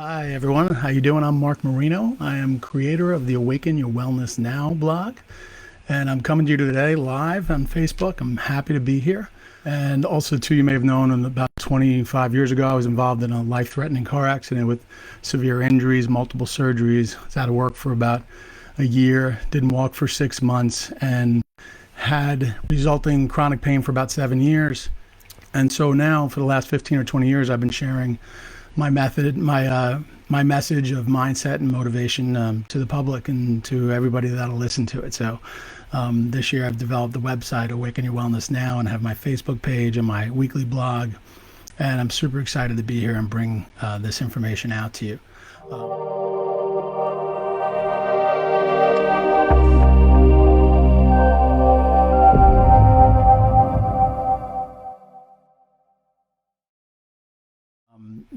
Hi everyone, how you doing? I'm Mark Marino. I am creator of the Awaken Your Wellness Now blog, and I'm coming to you today live on Facebook. I'm happy to be here. And also, too, you may have known about 25 years ago, I was involved in a life-threatening car accident with severe injuries, multiple surgeries. I was out of work for about a year, didn't walk for 6 months, and had resulting chronic pain for about 7 years. And so now, for the last 15 or 20 years, I've been sharing my method, my message of mindset and motivation to the public and to everybody that'll listen to it. So this year I've developed the website Awaken Your Wellness Now and have my Facebook page and my weekly blog. And I'm super excited to be here and bring this information out to you.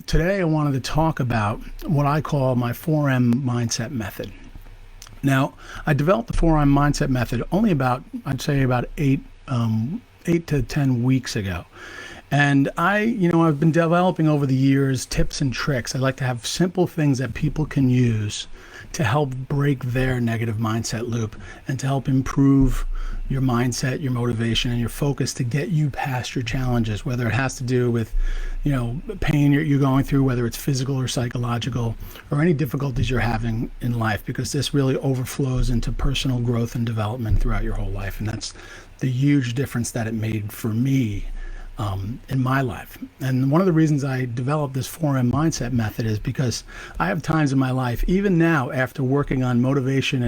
Today I wanted to talk about what I call my 4M mindset method. Now, I developed the 4M mindset method only I'd say about 8 to 10 weeks ago. And I've been developing over the years tips and tricks. I like to have simple things that people can use to help break their negative mindset loop and to help improve your mindset, your motivation, and your focus to get you past your challenges, whether it has to do with, pain you're going through, whether it's physical or psychological, or any difficulties you're having in life, because this really overflows into personal growth and development throughout your whole life. And that's the huge difference that it made for me in my life. And one of the reasons I developed this 4M mindset method is because I have times in my life, even now after working on motivation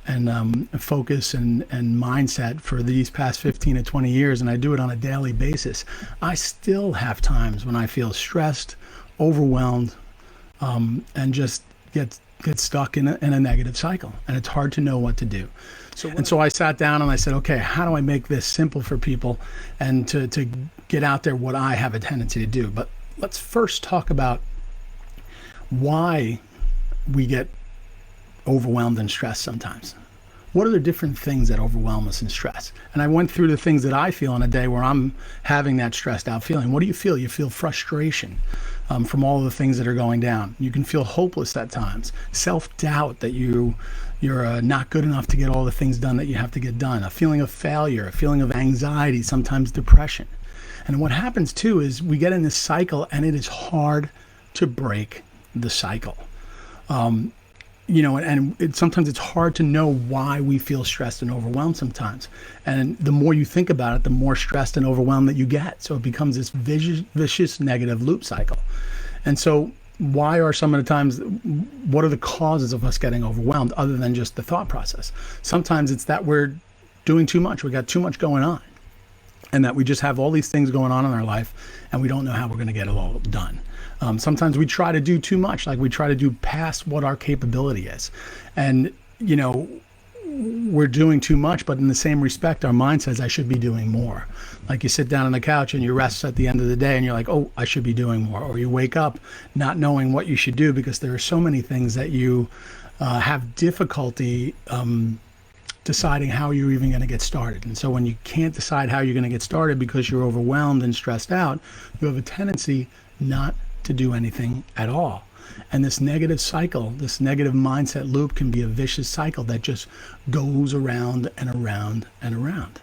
and focus and mindset for these past 15 to 20 years, and I do it on a daily basis, I still have times when I feel stressed, overwhelmed, and just get stuck in a negative cycle, and it's hard to know what to do. So I sat down and I said, okay, how do I make this simple for people and to get out there what I have a tendency to do? But let's first talk about why we get overwhelmed and stressed sometimes. What are the different things that overwhelm us and stress? And I went through the things that I feel on a day where I'm having that stressed out feeling. What do you feel? You feel frustration from all of the things that are going down. You can feel hopeless at times, self-doubt that you're not good enough to get all the things done that you have to get done, a feeling of failure, a feeling of anxiety, sometimes depression. And what happens too is we get in this cycle, and it is hard to break the cycle. Sometimes it's hard to know why we feel stressed and overwhelmed sometimes. And the more you think about it, the more stressed and overwhelmed that you get. So it becomes this vicious negative loop cycle. And so why are some of the times, what are the causes of us getting overwhelmed other than just the thought process? Sometimes it's that we're doing too much. We got too much going on. And that we just have all these things going on in our life, and we don't know how we're going to get it all done. Sometimes we try to do too much, like we try to do past what our capability is. And, we're doing too much, but in the same respect, our mind says, I should be doing more. Like you sit down on the couch and you rest at the end of the day and you're like, oh, I should be doing more. Or you wake up not knowing what you should do because there are so many things that you have difficulty deciding how you're even going to get started. And so when you can't decide how you're going to get started because you're overwhelmed and stressed out, you have a tendency not to do anything at all. And this negative cycle, this negative mindset loop can be a vicious cycle that just goes around and around and around.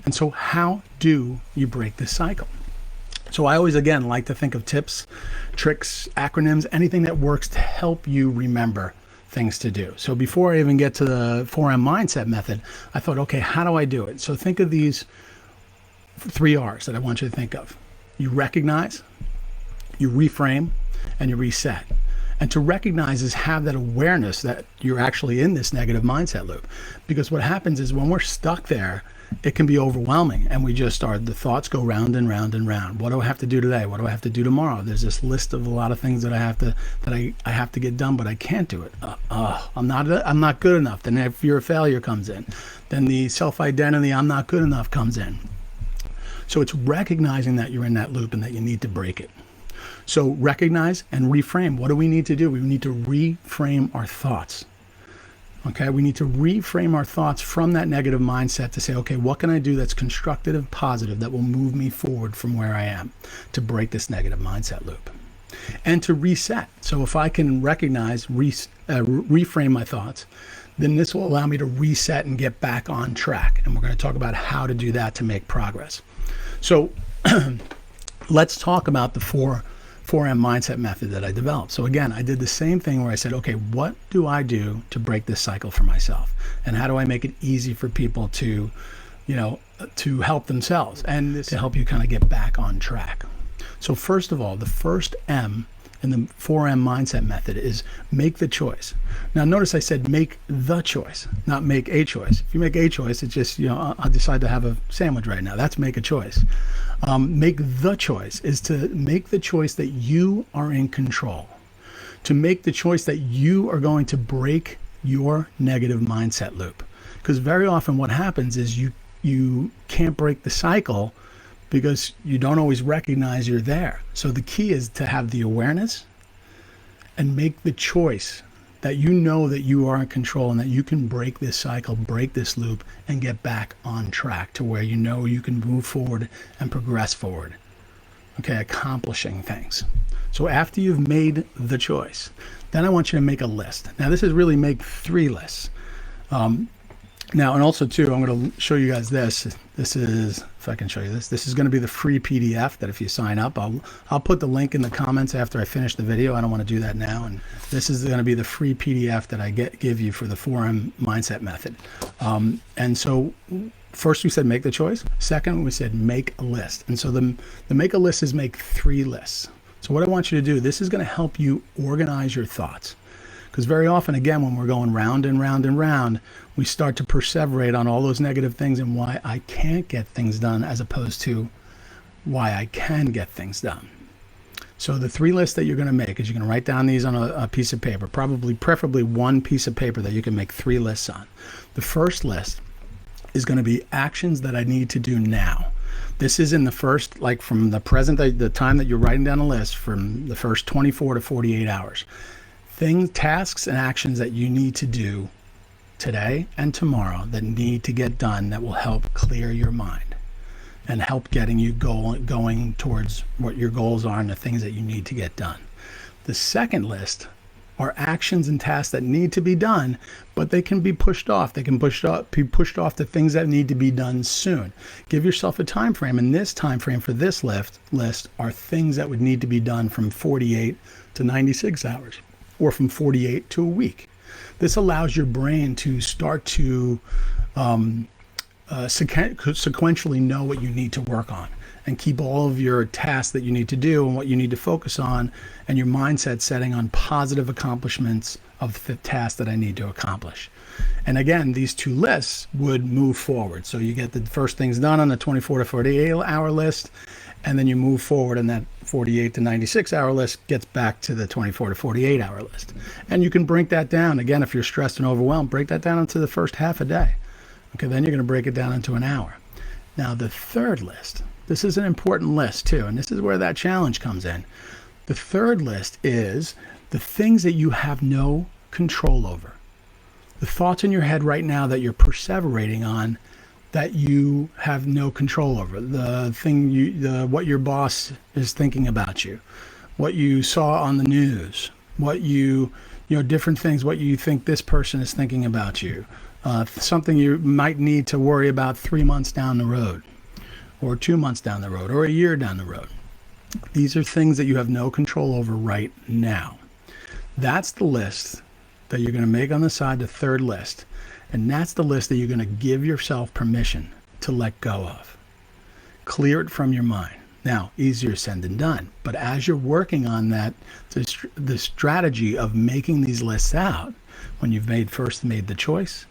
And so how do you break this cycle? So I always, again, like to think of tips, tricks, acronyms, anything that works to help you remember things to do. So before I even get to the 4M mindset method, I thought, okay, how do I do it? So think of these 3 R's that I want you to think of. You recognize, you reframe, and you reset. And to recognize is have that awareness that you're actually in this negative mindset loop. Because what happens is when we're stuck there, it can be overwhelming, and the thoughts go round and round and round. What do I have to do today? What do I have to do tomorrow? There's this list of a lot of things that I have to get done, but I can't do it. I'm not good enough. Then if fear of failure comes in, then the self-identity, I'm not good enough, comes in. So it's recognizing that you're in that loop and that you need to break it. So recognize and reframe. What do we need to do? We need to reframe our thoughts. Okay, we need to reframe our thoughts from that negative mindset to say, okay, what can I do that's constructive and positive that will move me forward from where I am to break this negative mindset loop? and to reset. So if I can recognize, reframe my thoughts, then this will allow me to reset and get back on track. And we're going to talk about how to do that to make progress. So let's talk about the 4M mindset method that I developed. So again, I did the same thing where I said, okay, what do I do to break this cycle for myself? And how do I make it easy for people to, to help themselves and to help you kind of get back on track? So first of all, the first M in the 4M mindset method is make the choice. Now notice I said make the choice, not make a choice. If you make a choice, it's just, I decide to have a sandwich right now. That's make a choice. Make the choice is to make the choice that you are in control, to make the choice that you are going to break your negative mindset loop. Because very often what happens is you can't break the cycle because you don't always recognize you're there. So the key is to have the awareness and make the choice that you know that you are in control and that you can break this cycle, break this loop, and get back on track to where you can move forward and progress forward. Okay, accomplishing things. So after you've made the choice, then I want you to make a list. Now this is really make 3 lists. Now, and also too, I'm going to show you guys this. This is, if I can show you this, this is going to be the free PDF that if you sign up, I'll put the link in the comments after I finish the video. I don't want to do that now. And this is going to be the free PDF that I give you for the 4M mindset method. And so first we said make the choice. Second, we said make a list. And so the make a list is make 3 lists. So what I want you to do, this is going to help you organize your thoughts. Because very often, again, when we're going round and round and round, we start to perseverate on all those negative things and why I can't get things done as opposed to why I can get things done. So the 3 lists that you're going to make is you're going to write down these on a piece of paper, preferably one piece of paper that you can make 3 lists on. The first list is going to be actions that I need to do now. This is in the first, like from the present, the time that you're writing down a list, from the first 24 to 48 hours. Tasks and actions that you need to do today and tomorrow that need to get done that will help clear your mind and help getting you going towards what your goals are and the things that you need to get done. The second list are actions and tasks that need to be done, but they can be pushed off. They can be pushed off to things that need to be done soon. Give yourself a time frame, and this time frame for this list are things that would need to be done from 48 to 96 hours. Or from 48 to a week. This allows your brain to start to sequentially know what you need to work on and keep all of your tasks that you need to do and what you need to focus on and your mindset setting on positive accomplishments of the tasks that I need to accomplish. And again, these 2 lists would move forward. So you get the first things done on the 24 to 48 hour list, and then you move forward and that 48 to 96 hour list gets back to the 24 to 48 hour list. And you can break that down. Again, if you're stressed and overwhelmed, break that down into the first half a day. Okay, then you're going to break it down into an hour. Now the third list, this is an important list too, and this is where that challenge comes in. The third list is the things that you have no control over. The thoughts in your head right now that you're perseverating on that you have no control over. The thing what your boss is thinking about you, what you saw on the news, what different things, what you think this person is thinking about you, something you might need to worry about 3 months down the road, or 2 months down the road, or a year down the road. These are things that you have no control over right now. That's the list that you're going to make on the side, the third list. And that's the list that you're going to give yourself permission to let go of. Clear it from your mind. Now, easier said than done. But as you're working on that, the strategy of making these lists out, when you've first made the choice,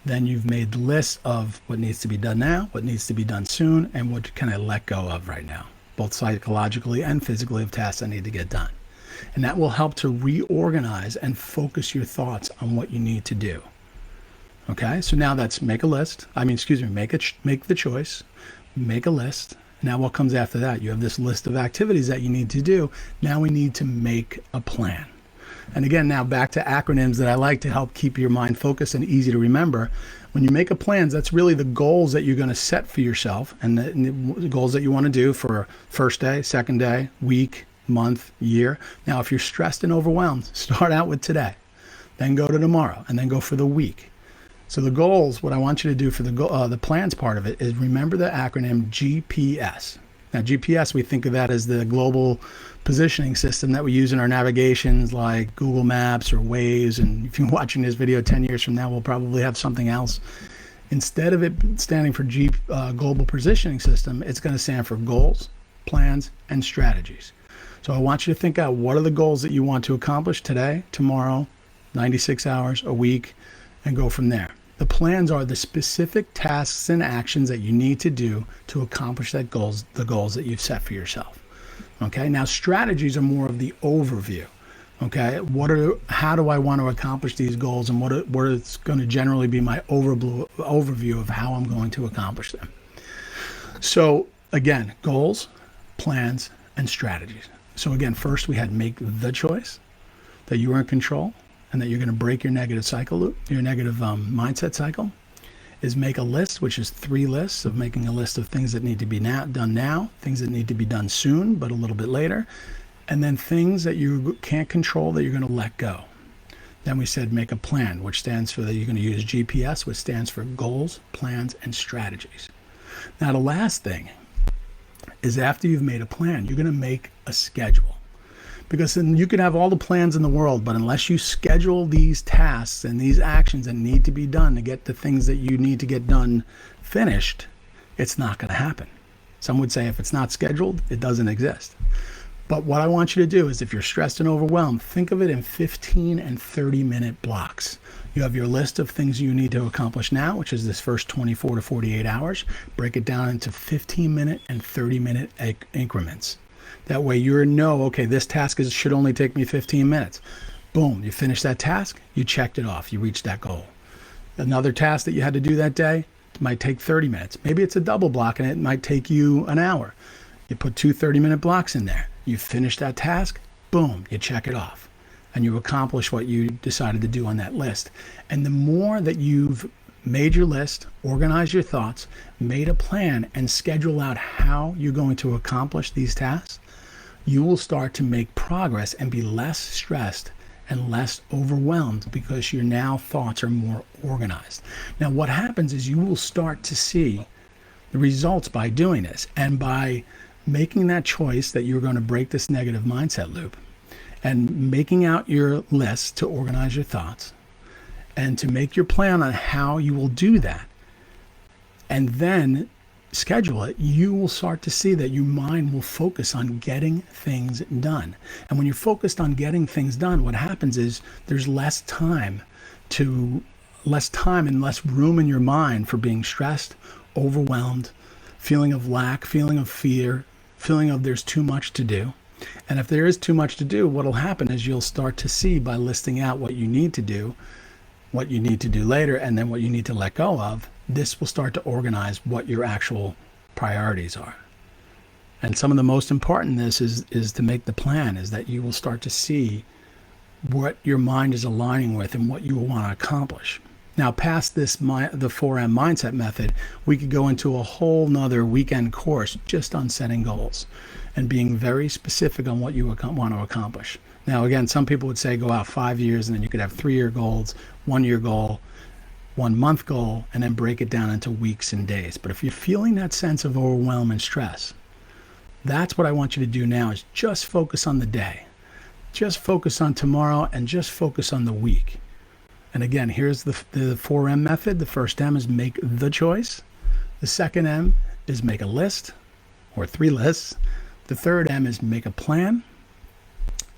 then you've made the list of what needs to be done now, what needs to be done soon, and what can I let go of right now, both psychologically and physically, of tasks that need to get done. And that will help to reorganize and focus your thoughts on what you need to do. Okay, so now that's make a list. Make the choice, make a list. Now what comes after that? You have this list of activities that you need to do. Now we need to make a plan. And again, now back to acronyms that I like to help keep your mind focused and easy to remember. When you make a plan, that's really the goals that you're going to set for yourself and the goals that you want to do for first day, second day, week, month, year. Now, if you're stressed and overwhelmed, start out with today, then go to tomorrow, and then go for the week. So the goals, what I want you to do for the plans part of it is remember the acronym GPS. Now, GPS, we think of that as the global positioning system that we use in our navigations like Google Maps or Waze. And if you're watching this video 10 years from now, we'll probably have something else. Instead of it standing for global positioning system, it's going to stand for goals, plans, and strategies. So I want you to think out what are the goals that you want to accomplish today, tomorrow, 96 hours, a week, and go from there. The plans are the specific tasks and actions that you need to do to accomplish the goals that you've set for yourself. Okay, now strategies are more of the overview. Okay, how do I want to accomplish these goals, and what is going to generally be my overview of how I'm going to accomplish them. So again, goals, plans, and strategies. So again, first we had make the choice that you are in control and that you're going to break your negative cycle loop, your negative mindset cycle. Is make a list, which is 3 lists of making a list of things that need to be done now, things that need to be done soon, but a little bit later, and then things that you can't control that you're going to let go. Then we said make a plan, which stands for that you're going to use GPS, which stands for goals, plans, and strategies. Now, the last thing is after you've made a plan, you're going to make a schedule. Because then you can have all the plans in the world, but unless you schedule these tasks and these actions that need to be done to get the things that you need to get done finished, it's not going to happen. Some would say if it's not scheduled, it doesn't exist. But what I want you to do is if you're stressed and overwhelmed, think of it in 15 and 30-minute blocks. You have your list of things you need to accomplish now, which is this first 24 to 48 hours. Break it down into 15-minute and 30-minute increments. That way you know, okay, this task should only take me 15 minutes. Boom, you finish that task, you checked it off, you reached that goal. Another task that you had to do that day might take 30 minutes. Maybe it's a double block and it might take you an hour. You put 2 30-minute blocks in there. You finish that task, boom, you check it off. And you accomplish what you decided to do on that list. And the more that you've made your list, organized your thoughts, made a plan, and schedule out how you're going to accomplish these tasks, you will start to make progress and be less stressed and less overwhelmed because your now thoughts are more organized. Now, what happens is you will start to see the results by doing this and by making that choice that you're going to break this negative mindset loop and making out your list to organize your thoughts and to make your plan on how you will do that and then schedule it, you will start to see that your mind will focus on getting things done. And when you're focused on getting things done, what happens is there's less time and less room in your mind for being stressed, overwhelmed, feeling of lack, feeling of fear, feeling of there's too much to do. And if there is too much to do, what will happen is you'll start to see by listing out what you need to do, what you need to do later, and then what you need to let go of. This will start to organize what your actual priorities are. And some of the most important in this is to make the plan, is that you will start to see what your mind is aligning with and what you will want to accomplish. Now, past the 4M mindset method, we could go into a whole nother weekend course just on setting goals and being very specific on what you want to accomplish. Now, again, some people would say go out 5 years and then you could have 3-year goals, 1-year goal, 1-month goal, and then break it down into weeks and days. But if you're feeling that sense of overwhelm and stress, that's what I want you to do now, is just focus on the day. Just focus on tomorrow and just focus on the week. And again, here's the 4M method. The first M is make the choice. The second M is make a list or 3 lists. The third M is make a plan.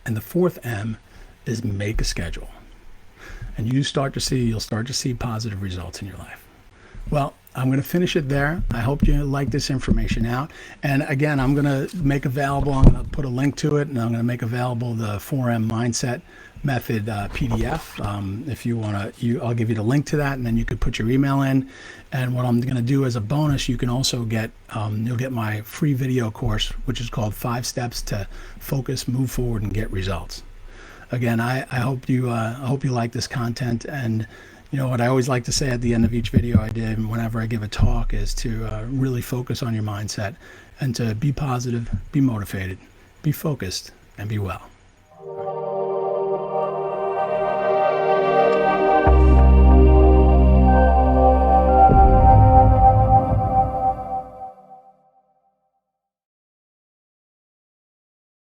And the fourth M is make a schedule. And you'll start to see positive results in your life. Well, I'm going to finish it there. I hope you like this information out. And again, I'm going to make available, I'm going to put a link to it, and I'm going to make available the 4M Mindset Method PDF. If you want to, I'll give you the link to that, and then you could put your email in. And what I'm going to do as a bonus, you can also get, you'll get my free video course, which is called 5 Steps to Focus, Move Forward, and Get Results. Again, I hope you like this content. And you know what I always like to say at the end of each video I did, and whenever I give a talk, is to really focus on your mindset and to be positive, be motivated, be focused, and be well.